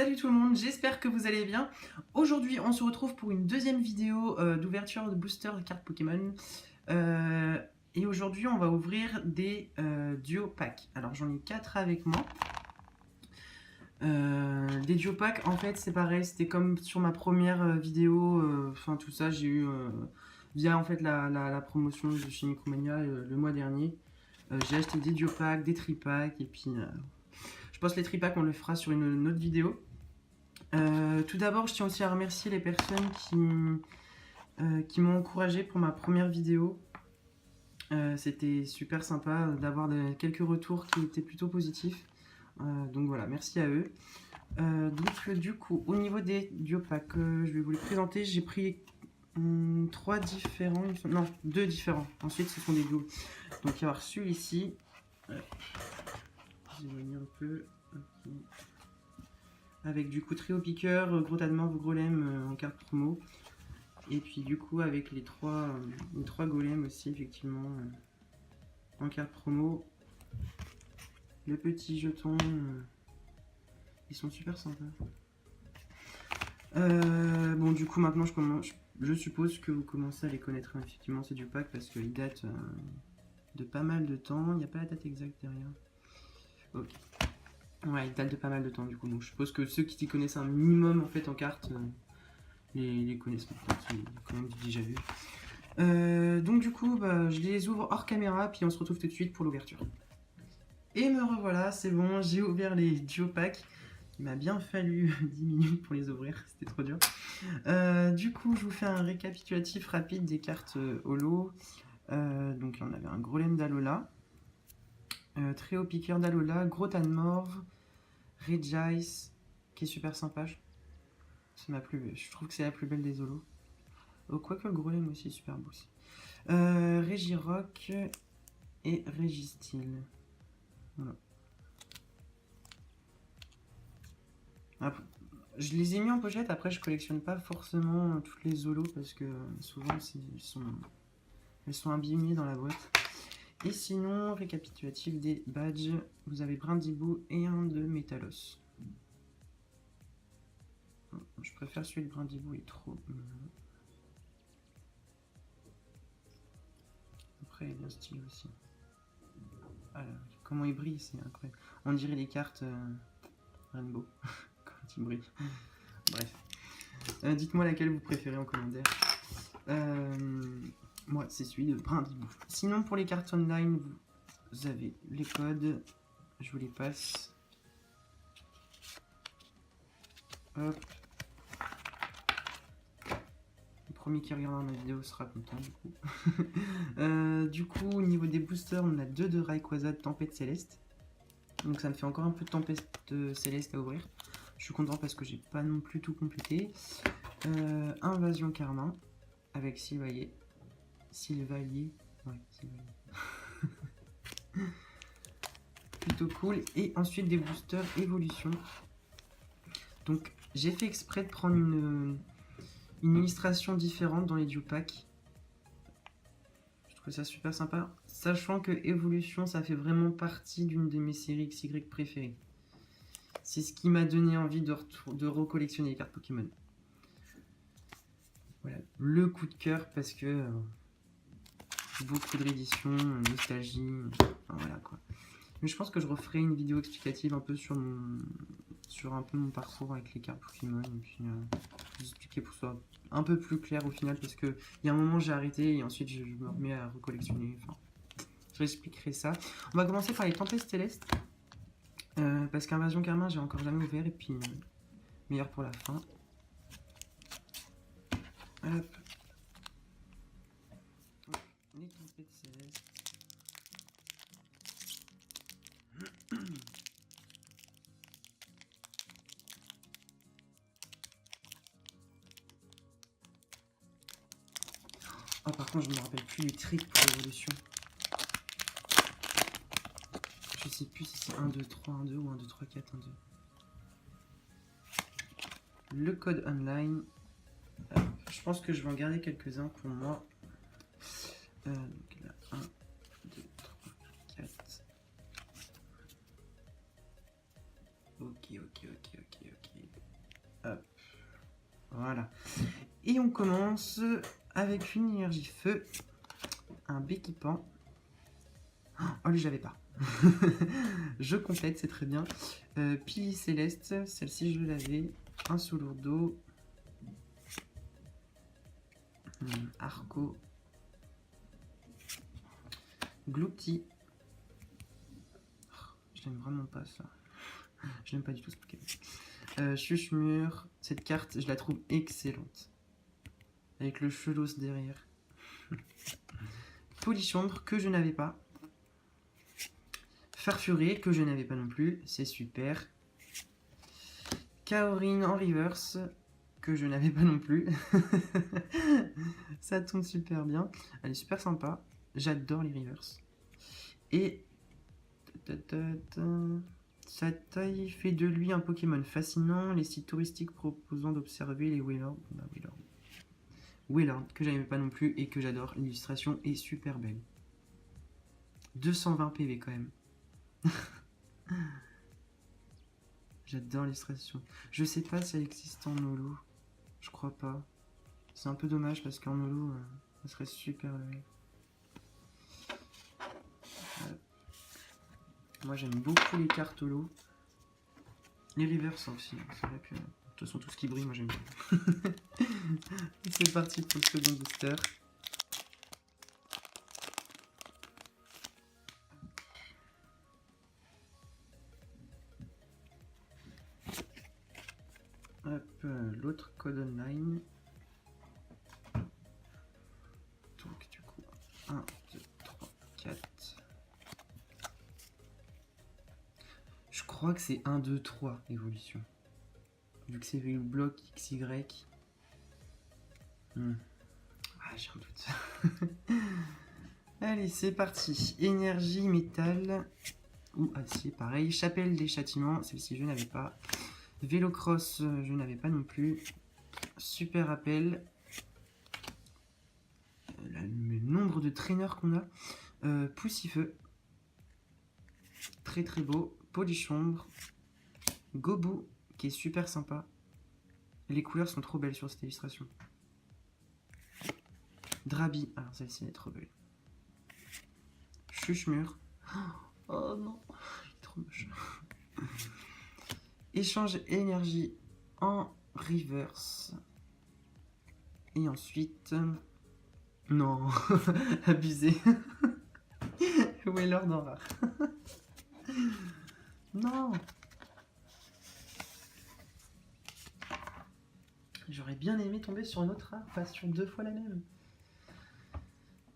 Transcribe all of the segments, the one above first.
Salut tout le monde, j'espère que vous allez bien. Aujourd'hui, on se retrouve pour une deuxième vidéo d'ouverture de booster de cartes Pokémon. Et aujourd'hui, on va ouvrir des duo packs. Alors, j'en ai 4 avec moi. Des duo packs, en fait, c'est pareil, c'était comme sur ma première vidéo. Enfin, tout ça, j'ai eu via en fait la promotion de chez Micromania le mois dernier. J'ai acheté des duo packs, des tripacks, et puis je pense que les tripacks, on le fera sur une autre vidéo. Tout d'abord, je tiens aussi à remercier les personnes qui m'ont encouragé pour ma première vidéo. C'était super sympa d'avoir quelques retours qui étaient plutôt positifs. Donc voilà, merci à eux. Donc du coup, au niveau des duo packs, je vais vous les présenter. J'ai pris 3 différents, non, 2 différents. Ensuite, ce sont des duos. Donc il y a celui-ci. J'éloigne un peu. Okay. Avec du coup trio piqueur, gros tas de morve, golem en carte promo. Et puis du coup avec les trois golems aussi effectivement en carte promo. Le petit jeton, ils sont super sympas. Bon du coup maintenant je suppose que vous commencez à les connaître effectivement ces duo packs parce qu'ils datent de pas mal de temps. Il n'y a pas la date exacte derrière. Ok. Ouais, ils datent de pas mal de temps du coup. Donc je suppose que ceux qui s'y connaissent un minimum en fait en cartes les connaissent peut-être, c'est quand même déjà vu. Donc du coup, je les ouvre hors caméra, puis on se retrouve tout de suite pour l'ouverture. Et me revoilà, c'est bon, j'ai ouvert les duo packs. Il m'a bien fallu 10 minutes pour les ouvrir, c'était trop dur. Du coup, je vous fais un récapitulatif rapide des cartes holo. Donc on avait un Golem d'Alola, Trio Piqueur d'Alola, Gros tas de morve, Regice, qui est super sympa. Je trouve que c'est la plus belle des holos. Oh, quoique le Golem aussi est super beau aussi. Regirock et Registyle. Voilà. Après, je les ai mis en pochette, après je collectionne pas forcément toutes les holos parce que souvent elles sont abîmées dans la boîte. Et sinon, récapitulatif des badges, vous avez Brindibou et un de Métalos. Je préfère celui de Brindibou, il est trop... Après il est bien stylé aussi. Ah là, comment il brille, c'est incroyable. On dirait les cartes Rainbow quand il brille. Bref. Dites-moi laquelle vous préférez en commentaire. Moi, c'est celui de Brindibou. Sinon, pour les cartes online, vous avez les codes. Je vous les passe. Hop. Le premier qui regardera ma vidéo sera content, du coup. Du coup, au niveau des boosters, on a 2 de Rayquaza de Tempête Céleste. Donc ça me fait encore un peu de Tempête Céleste à ouvrir. Je suis content parce que j'ai pas non plus tout complété. Invasion Karma avec Sylvaillier. Ouais, Sylvaillier. Plutôt cool. Et ensuite des boosters évolution. Donc j'ai fait exprès de prendre une illustration différente dans les duo packs. Je trouve ça super sympa. Sachant que évolution, ça fait vraiment partie d'une de mes séries XY préférées. C'est ce qui m'a donné envie de recollectionner les cartes Pokémon. Voilà, le coup de cœur parce que beaucoup de rééditions, nostalgie, enfin, voilà quoi. Mais je pense que je referai une vidéo explicative un peu sur un peu mon parcours avec les cartes Pokémon et puis vous expliquer pour que ce soit un peu plus clair au final parce que il y a un moment j'ai arrêté et ensuite je me remets à recollectionner. Enfin, je réexpliquerai ça. On va commencer par les Tempêtes Célestes parce qu'Invasion Karma j'ai encore jamais ouvert et puis meilleur pour la fin. Hop. Les Tempêtes Célestes. Oh, par contre, je me rappelle plus du trick pour l'évolution. Je sais plus si c'est 1, 2, 3, 1, 2 ou 1, 2, 3, 4, 1, 2. Le code online. Je pense que je vais en garder quelques-uns pour moi. Donc là, 1, 2, 3, 4. Ok. Voilà. Et on commence avec une énergie feu, un Béquipan. Oh, lui, j'avais pas. Je complète, c'est très bien. Pili Céleste, celle-ci, je l'avais. Un Solourdo. Arco. Glouti. Je l'aime vraiment pas, ça. Je n'aime pas du tout ce Pokémon. Chuchemur. Cette carte, je la trouve excellente. Avec le Chelos derrière. Polychambre, que je n'avais pas. Farfuré, que je n'avais pas non plus. C'est super. Kaorin en reverse, que je n'avais pas non plus. Ça tombe super bien. Elle est super sympa. J'adore les reverse. Et... sa taille fait de lui un Pokémon fascinant. Les sites touristiques proposant d'observer les Wailord. Wailord, que j'avais pas non plus et que j'adore. L'illustration est super belle. 220 PV quand même. J'adore l'illustration. Je sais pas si elle existe en holo. Je crois pas. C'est un peu dommage parce qu'en holo, ça serait super belle. Moi j'aime beaucoup les cartes holo. Les reverse aussi. C'est vrai que de toute façon tout ce qui brille, moi j'aime bien. C'est parti pour le second booster. Hop, l'autre code online. Donc du coup, 1, 2, 3, 4. Je crois que c'est 1, 2, 3 évolution. Vu que c'est le bloc XY. Ah, j'ai un doute. Allez, c'est parti. Énergie, métal ou acier, pareil. Chapelle des châtiments, celle-ci je n'avais pas. Vélocross, je n'avais pas non plus. Super appel. Le nombre de traîneurs qu'on a. Poussifeu. Très très beau. Polychambre. Gobou, qui est super sympa. Les couleurs sont trop belles sur cette illustration. Drabi, alors celle-ci est trop belle. Chuchemur. Oh non, il est trop moche. Échange énergie en reverse. Et ensuite... Non, abusé. Wailord en rare. Non. J'aurais bien aimé tomber sur une autre rare, pas sur 2 fois la même.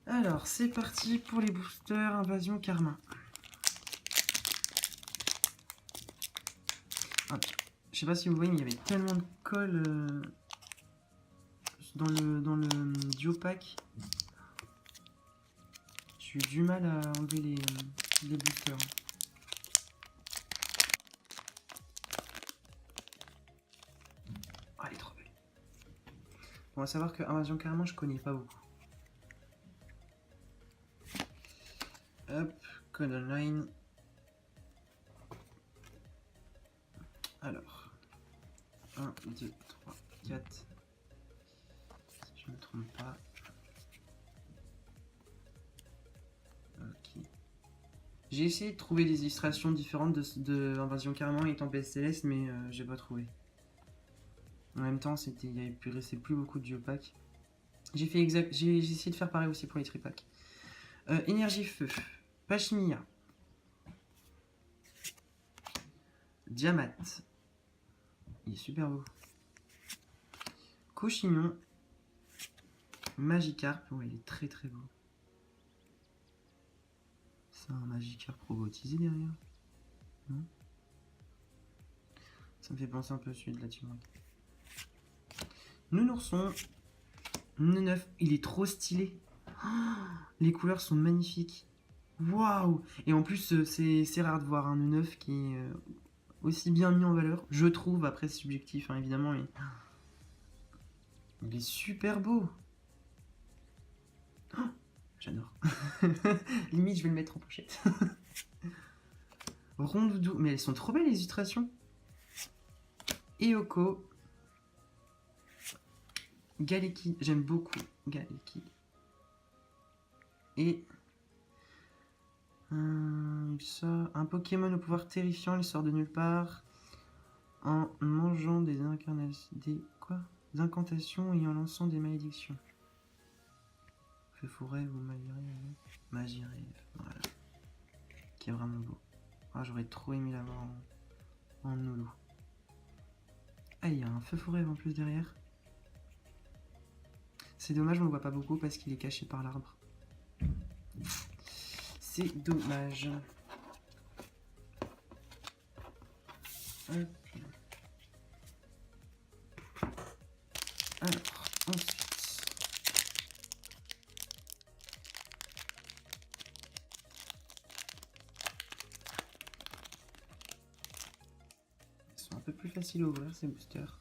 Alors, c'est parti pour les boosters Invasion Karma. Hop. Je sais pas si vous voyez, mais il y avait tellement de colle dans le duo pack. J'ai eu du mal à enlever les boosters. Oh, elle est trop belle. On va savoir que Invasion Karma, je connais pas beaucoup. Hop, code online. Alors, 1, 2, 3, 4. Si je ne me trompe pas. Ok. J'ai essayé de trouver des illustrations différentes de Invasion Karma et Tempête Céleste, mais j'ai pas trouvé. En même temps, il restait plus beaucoup de duo-pack. J'ai essayé de faire pareil aussi pour les tripacks. Énergie feu. Pachimia. Diamat. Il est super beau. Cochignon. Magikarp. Ouais, il est très très beau. C'est un Magikarp robotisé derrière. Non? Ça me fait penser un peu à celui de la Turok. Nounourson. Neuf. Il est trop stylé. Oh, les couleurs sont magnifiques. Waouh! Et en plus, c'est rare de voir un neuf qui est aussi bien mis en valeur. Je trouve, après c'est subjectif hein, évidemment, mais il est super beau. Oh, j'adore. Limite, je vais le mettre en pochette. Rondoudou. Mais elles sont trop belles les illustrations. Eoko. Galeki, j'aime beaucoup Galeki. Et il sort un Pokémon au pouvoir terrifiant, il sort de nulle part en mangeant des incarnations, des incantations et en lançant des malédictions. Feu forêt ou magie rêve, voilà, qui est vraiment beau. Ah, j'aurais trop aimé l'avoir en holo. Ah, il y a un feu forêt en plus derrière. C'est dommage, on le voit pas beaucoup parce qu'il est caché par l'arbre. C'est dommage. Hop. Alors, ensuite. Ils sont un peu plus faciles à ouvrir ces boosters.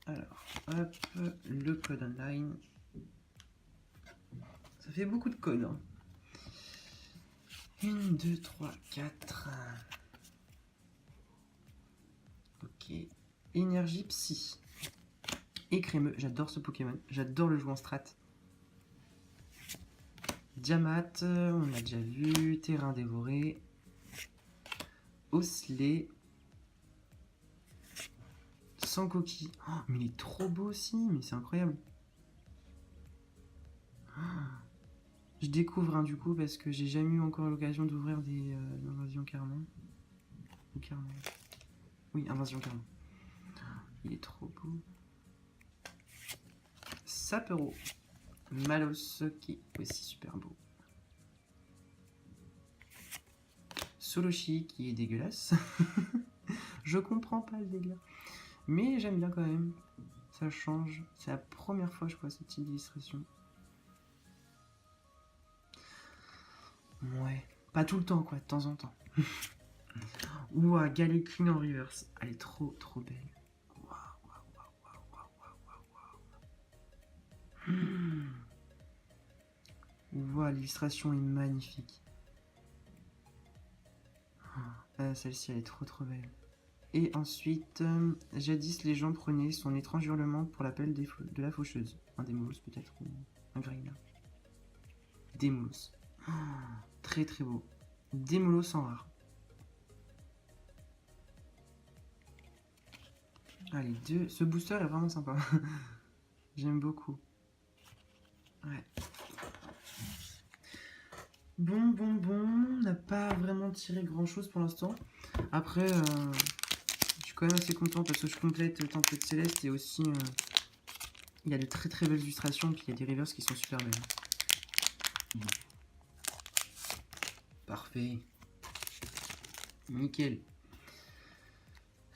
Alors, hop, le code online. Ça fait beaucoup de codes. Hein. 1, 2, 3, 4. Ok. Énergie psy. Et crémeux. J'adore ce Pokémon. J'adore le jouer en strat. Diamat, on a déjà vu. Terrain dévoré. Osselet. Sans coquille. Oh, mais il est trop beau aussi. Mais c'est incroyable. Oh. Je découvre du coup parce que j'ai jamais eu encore l'occasion d'ouvrir des Invasion Carmon. Ou Carmon. Oui, Invasion Carmon. Il est trop beau. Sapero. Malos qui est aussi super beau. Soloshi qui est dégueulasse. Je comprends pas le délire. Mais j'aime bien quand même. Ça change. C'est la première fois que je vois ce type d'illustration. Ouais. Pas tout le temps quoi, de temps en temps. Ouah, Galeking en reverse. Elle est trop belle. Ouah, l'illustration est magnifique. Celle-ci elle est trop belle. Et ensuite, jadis les gens prenaient son étrange hurlement pour l'appel de la faucheuse. Un Démolos peut-être, ou un Graina. Démolos. Oh, très beau. Démolos en rare. Ah, les deux. Ce booster est vraiment sympa. J'aime beaucoup. Ouais. Bon. On n'a pas vraiment tiré grand chose pour l'instant. Après, je suis quand même assez content parce que je complète Tempête Céleste et aussi il y a de très belles illustrations. Puis il y a des reverse qui sont super belles. Parfait. Nickel.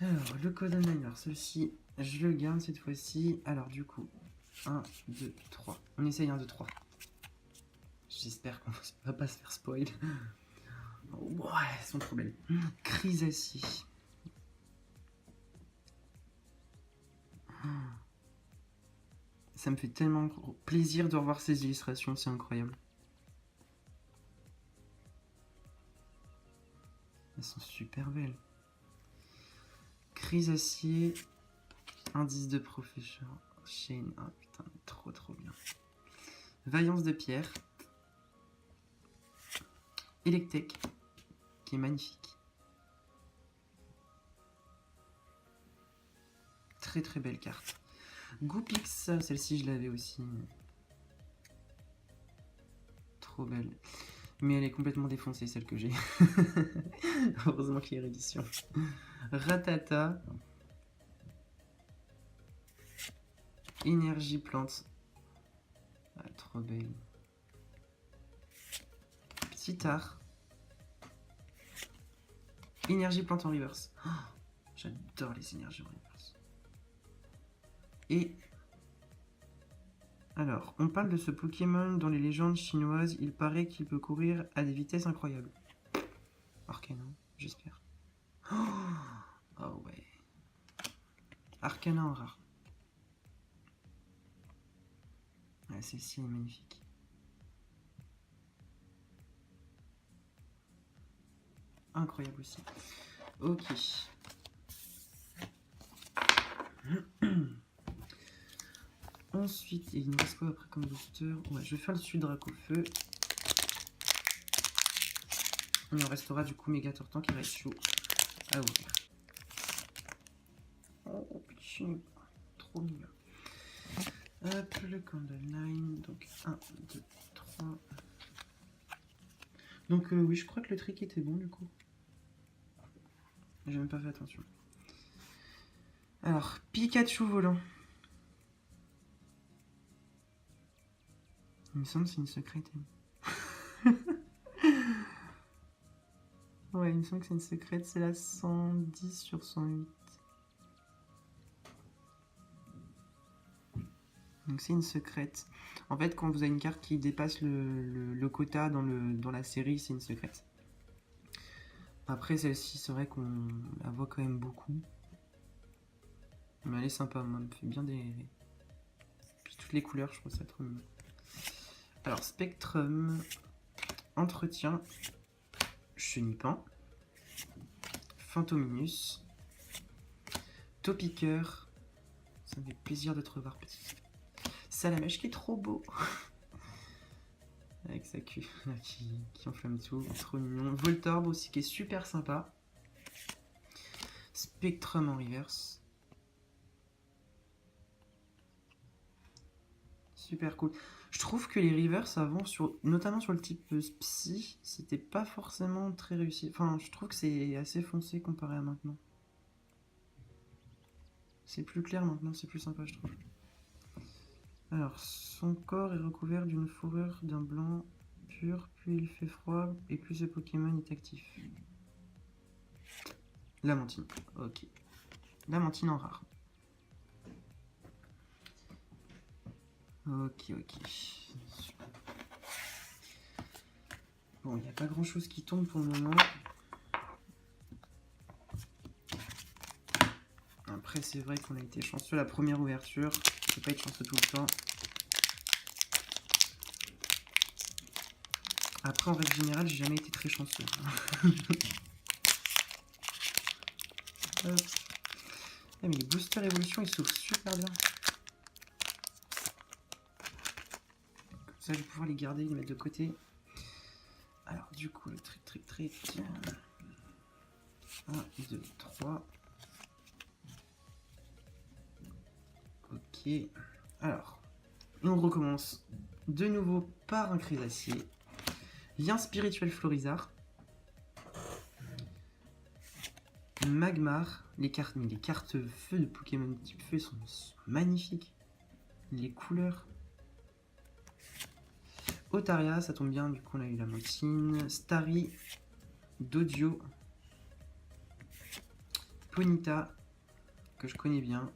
Alors, le code online, alors celui-ci, je le garde cette fois-ci. Alors, du coup, 1, 2, 3. On essaye 1, 2, 3. J'espère qu'on va pas se faire spoil. Ouais, elles sont trop belles. Crisassi. Ça me fait tellement plaisir de revoir ces illustrations, c'est incroyable. Elles sont super belles. Crisassi. Indice de professeur. Shane. Ah putain, trop bien. Vaillance de pierre. Electek, qui est magnifique. Très belle carte. Goopix, celle-ci je l'avais aussi. Trop belle. Mais elle est complètement défoncée, celle que j'ai. Heureusement qu'il y a réédition. Ratata. Énergie plante. Ah, trop belle. Petit-art. Énergie plante en reverse. Oh, j'adore les énergies en reverse. Et alors, on parle de ce Pokémon dans les légendes chinoises. Il paraît qu'il peut courir à des vitesses incroyables. Arcana, j'espère. Oh ouais. Arcana en rare. Ah, celle-ci est magnifique. Incroyable aussi. Ok. Ensuite, il nous reste quoi après comme booster? Ouais, je vais faire le suite Dracofeu. Il en restera du coup Méga Tortan qui reste chaud à ouvrir. Oh putain, trop mignon. Hop, le Candle 9. Donc 1, 2, 3. Donc oui, je crois que le trick était bon du coup. J'ai même pas fait attention. Alors, Pikachu volant. Il me semble que c'est une secrète. Ouais, il me semble que c'est une secrète. C'est la 110 sur 108. Donc c'est une secrète. En fait, quand vous avez une carte qui dépasse le quota dans la série, c'est une secrète. Après, celle-ci, c'est vrai qu'on la voit quand même beaucoup. Mais elle est sympa, moi, elle me fait bien des... Puis toutes les couleurs, je trouve ça trop mignon. Alors, Spectrum, Entretien, Chenipan, Fantominus, Topiqueur. Ça me fait plaisir de te revoir, petit. Salamèche qui est trop beau. Avec sa queue là, qui enflamme tout, trop mignon. Voltorb aussi qui est super sympa. Spectrum en reverse. Super cool. Je trouve que les reverse avant, notamment sur le type Psy, c'était pas forcément très réussi. Enfin, je trouve que c'est assez foncé comparé à maintenant. C'est plus clair maintenant, c'est plus sympa, je trouve. Alors, son corps est recouvert d'une fourrure d'un blanc pur, plus il fait froid et plus ce Pokémon est actif. Lamantine, ok. Lamantine en rare. Ok. Bon, il n'y a pas grand chose qui tombe pour le moment. Après, c'est vrai qu'on a été chanceux la première ouverture. On peut pas être chanceux tout le temps. Après, en règle générale, j'ai jamais été très chanceux. Hop. Ah, mais les boosters évolution, ils s'ouvrent super bien. Comme ça, je vais pouvoir les garder, les mettre de côté. Alors, du coup, le trick. 1, 2, 3. Ok. Alors, on recommence de nouveau par un crésacier. Lien spirituel Florizard. Magmar. Les cartes feu de Pokémon type feu sont magnifiques. Les couleurs. Otaria, ça tombe bien, du coup on a eu la Lamantine. Starry. Dodio. Ponyta, que je connais bien.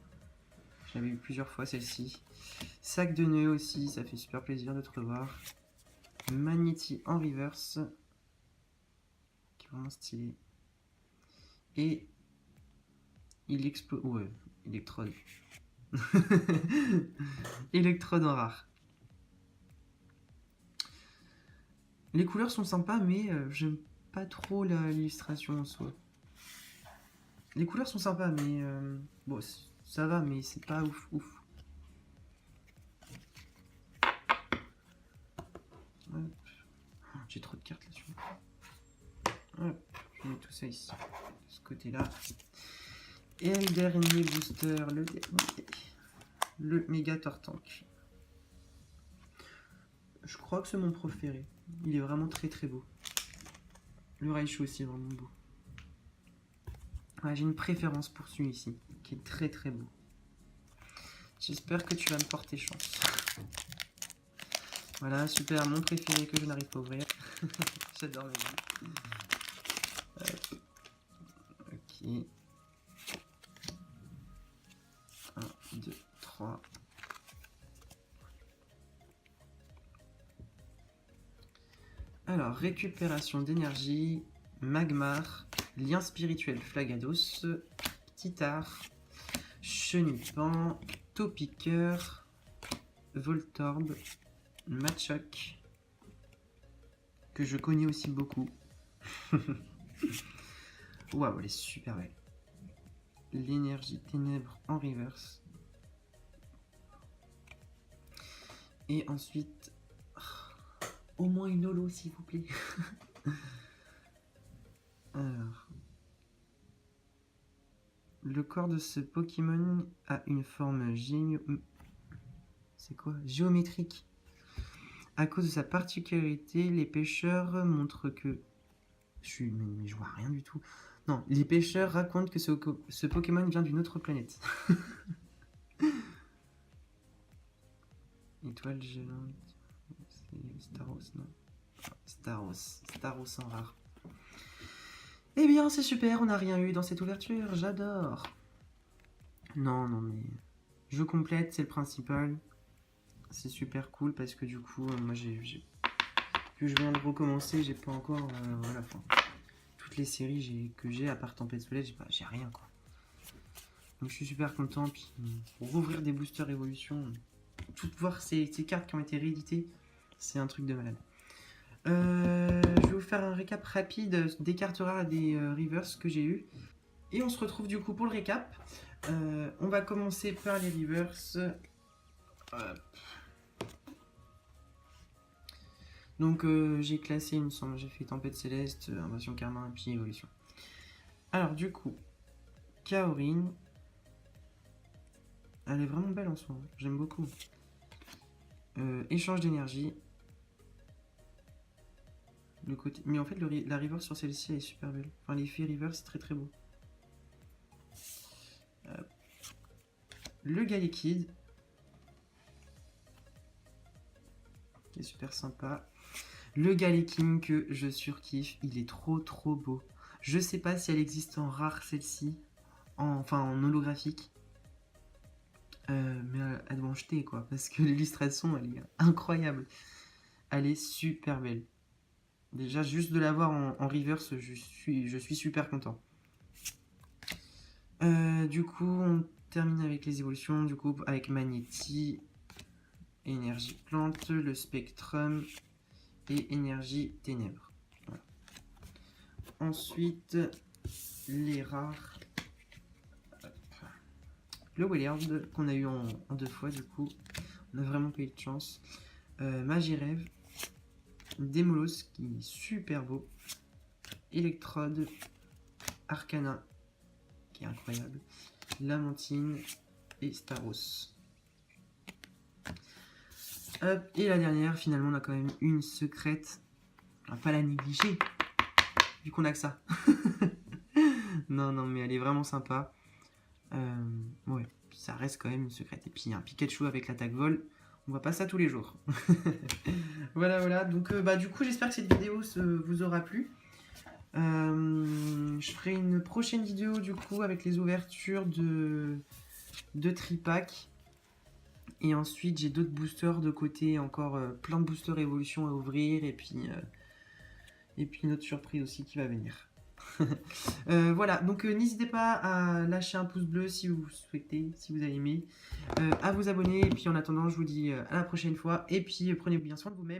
Je l'avais eu plusieurs fois celle-ci. Sac de nœuds aussi, ça fait super plaisir de te revoir. Magnéti en reverse. Qui est vraiment stylé. Et il explose. Ouais, Electrode. Electrode en rare. Les couleurs sont sympas, mais j'aime pas trop l'illustration en soi. Les couleurs sont sympas, mais bon, ça va, mais c'est pas ouf. J'ai trop de cartes là-dessus. Hop, je mets tout ça ici, de ce côté-là. Et le dernier booster, le Méga Tortank. Je crois que c'est mon préféré. Il est vraiment très beau. Le Raichu aussi est vraiment beau. Ouais, j'ai une préférence pour celui-ci, qui est très beau. J'espère que tu vas me porter chance. Voilà, super, mon préféré que je n'arrive pas à ouvrir. J'adore le jeu. Ok. 1, 2, 3. Alors, récupération d'énergie, Magmar, lien spirituel Flagados, Titar, Chenipan, Topiqueur, Voltorb, Machoc, que je connais aussi beaucoup. Waouh, elle est super belle. L'énergie ténèbres en reverse. Et ensuite, au moins une holo s'il vous plaît. Alors, le corps de ce Pokémon a une forme géométrique. À cause de sa particularité, les pêcheurs montrent que... Mais je vois rien du tout. Non, les pêcheurs racontent que ce Pokémon vient d'une autre planète. Étoile géante. C'est Staros, non? Staros en rare. Eh bien, c'est super, on n'a rien eu dans cette ouverture, j'adore. Non, mais... Je complète, c'est le principal. C'est super cool parce que du coup, moi, que je viens de recommencer, j'ai pas encore... voilà, enfin... Toutes les séries que j'ai, à part Tempête Soleil, j'ai rien, quoi. Donc, je suis super content, puis... Pour rouvrir des boosters évolution, voir ces cartes qui ont été rééditées, c'est un truc de malade. Je vais vous faire un récap rapide des cartes rares et des reverse que j'ai eu. Et on se retrouve du coup pour le récap. On va commencer par les reverse. Donc j'ai classé, il me semble, j'ai fait Tempête Céleste, Invasion Karma et puis Évolution. Alors du coup, Kaorin. Elle est vraiment belle en soi, j'aime beaucoup. Échange d'énergie. Le côté... Mais en fait, la reverse sur celle-ci, elle est super belle. Enfin, l'effet reverse, c'est très très beau. Le Galekid. Qui est super sympa. Le Galeking que je surkiffe. Il est trop trop beau. Je sais pas si elle existe en rare celle-ci. Enfin, en holographique. Mais elle doit en jeter quoi. Parce que l'illustration, elle est incroyable. Elle est super belle. Déjà, juste de l'avoir en reverse, je suis super content. Du coup, on termine avec les évolutions. Du coup, avec Magnéti, Énergie Plante, le Spectrum et Énergie Ténèbres. Voilà. Ensuite, les rares. Le Willard qu'on a eu en 2 fois, du coup, on a vraiment pas eu de chance. Magirève. Démolos qui est super beau. Electrode. Arcana qui est incroyable. Lamantine et Staros. Hop, et la dernière, finalement, on a quand même une secrète. On va pas la négliger, vu qu'on a que ça. non, mais elle est vraiment sympa. Ouais, ça reste quand même une secrète. Et puis un Pikachu avec l'attaque vol, on voit pas ça tous les jours. voilà. Donc, du coup, j'espère que cette vidéo vous aura plu. Je ferai une prochaine vidéo, du coup, avec les ouvertures de Tripack. Et ensuite, j'ai d'autres boosters de côté, encore plein de boosters évolution à ouvrir. Et puis une autre surprise aussi qui va venir. Voilà, donc n'hésitez pas à lâcher un pouce bleu si vous souhaitez, si vous avez aimé. À vous abonner. Et puis en attendant, je vous dis à la prochaine fois. Et puis prenez bien soin de vous-même.